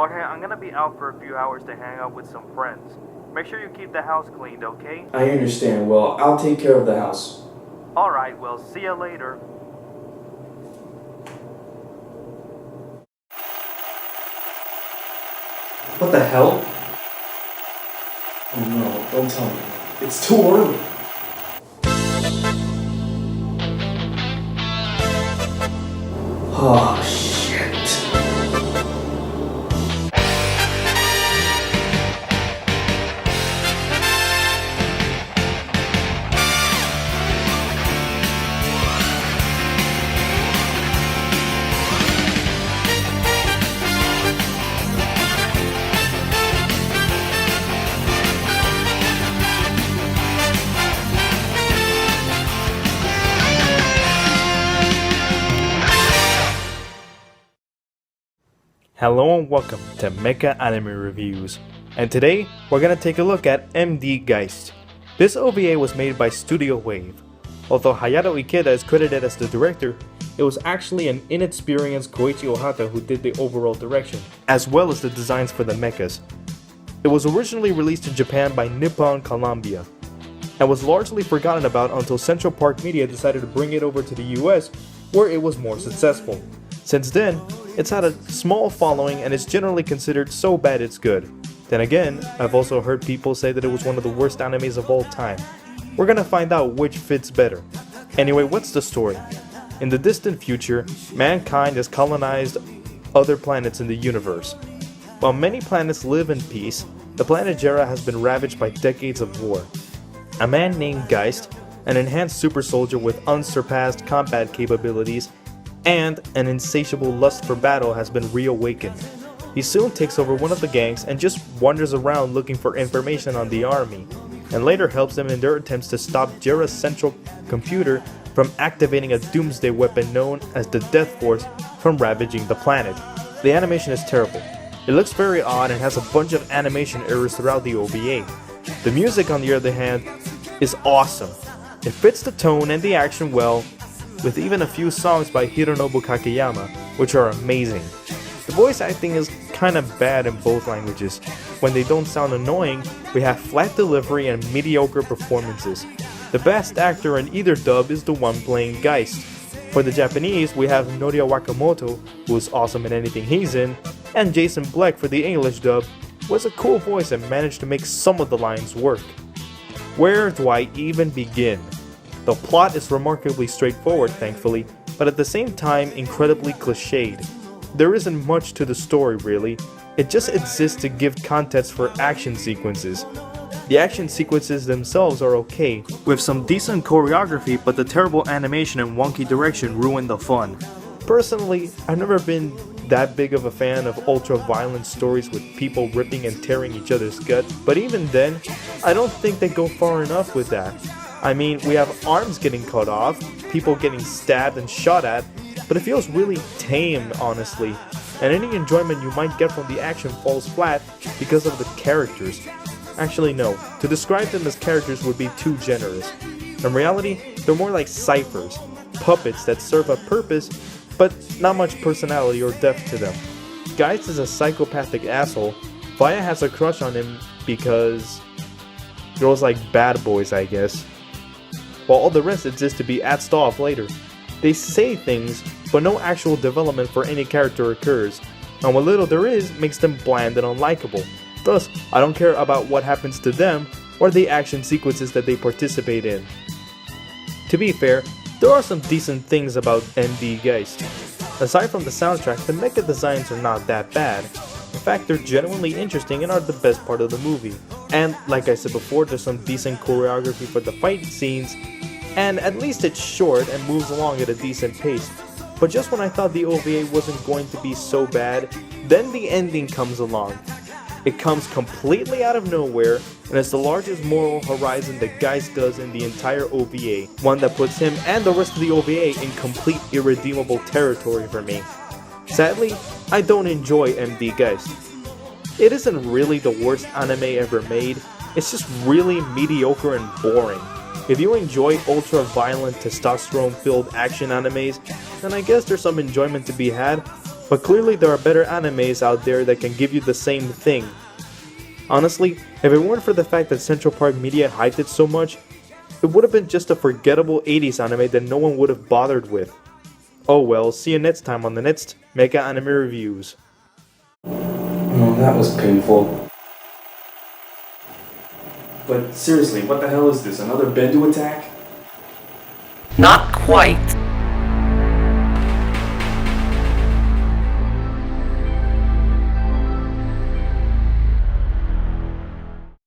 Jorge, I'm gonna be out for a few hours to hang out with some friends. Make sure you keep the house cleaned, okay? I understand. Well, I'll take care of the house. Alright, well, see you later. What the hell? Oh no, don't tell me. It's too early. Oh, shit. Hello and welcome to Mecha Anime Reviews, and today we're gonna take a look at MD Geist. This OVA was made by Studio Wave. Although Hayato Ikeda is credited as the director, it was actually an inexperienced Koichi who did the overall direction, as well as the designs for the mechas. It was originally released in Japan by Nippon Columbia, and was largely forgotten about until Central Park Media decided to bring it over to the US, where it was more successful. Since then, it's had a small following and is generally considered so bad it's good. Then again, I've also heard people say that it was one of the worst animes of all time. We're gonna find out which fits better. Anyway, what's the story? In the distant future, mankind has colonized other planets in the universe. While many planets live in peace, the planet Jera has been ravaged by decades of war. A man named Geist, an enhanced super soldier with unsurpassed combat capabilities, and an insatiable lust for battle has been reawakened. He soon takes over one of the gangs and just wanders around looking for information on the army, and later helps them in their attempts to stop Jera's central computer from activating a doomsday weapon known as the Death Force from ravaging the planet. The animation is terrible. It looks very odd and has a bunch of animation errors throughout the OVA. The music, on the other hand, is awesome. It fits the tone and the action well, with even a few songs by Hironobu Kakeyama, which are amazing. The voice acting is kinda bad in both languages. When they don't sound annoying, we have flat delivery and mediocre performances. The best actor in either dub is the one playing Geist. For the Japanese, we have Noria Wakamoto, who is awesome in anything he's in, and Jason Black for the English dub, who has a cool voice and managed to make some of the lines work. Where do I even begin? The plot is remarkably straightforward, thankfully, but at the same time incredibly cliched. There isn't much to the story really, it just exists to give context for action sequences. The action sequences themselves are okay, with some decent choreography, but the terrible animation and wonky direction ruin the fun. Personally, I've never been that big of a fan of ultra-violent stories with people ripping and tearing each other's gut, but even then, I don't think they go far enough with that. I mean, we have arms getting cut off, people getting stabbed and shot at, but it feels really tame, honestly, and any enjoyment you might get from the action falls flat because of the characters. Actually no, to describe them as characters would be too generous. In reality, they're more like ciphers, puppets that serve a purpose, but not much personality or depth to them. Geist is a psychopathic asshole. Vaya has a crush on him because girls like bad boys, I guess. While all the rest exist to be axed off later. They say things, but no actual development for any character occurs, and what little there is makes them bland and unlikable. Thus, I don't care about what happens to them or the action sequences that they participate in. To be fair, there are some decent things about MD Geist. Aside from the soundtrack, the mecha designs are not that bad. In fact, they're genuinely interesting and are the best part of the movie. And like I said before, there's some decent choreography for the fight scenes, and at least it's short and moves along at a decent pace. But just when I thought the OVA wasn't going to be so bad, then the ending comes along. It comes completely out of nowhere, and it's the largest moral horizon that Geist does in the entire OVA, one that puts him and the rest of the OVA in complete irredeemable territory for me. Sadly, I don't enjoy MD Geist. It isn't really the worst anime ever made, it's just really mediocre and boring. If you enjoy ultra-violent, testosterone-filled action animes, then I guess there's some enjoyment to be had, but clearly there are better animes out there that can give you the same thing. Honestly, if it weren't for the fact that Central Park Media hyped it so much, it would have been just a forgettable 80s anime that no one would have bothered with. Oh well, see you next time on the next Mecha Anime Reviews. Oh, that was painful. But seriously, what the hell is this? Another Bendu attack? Not quite.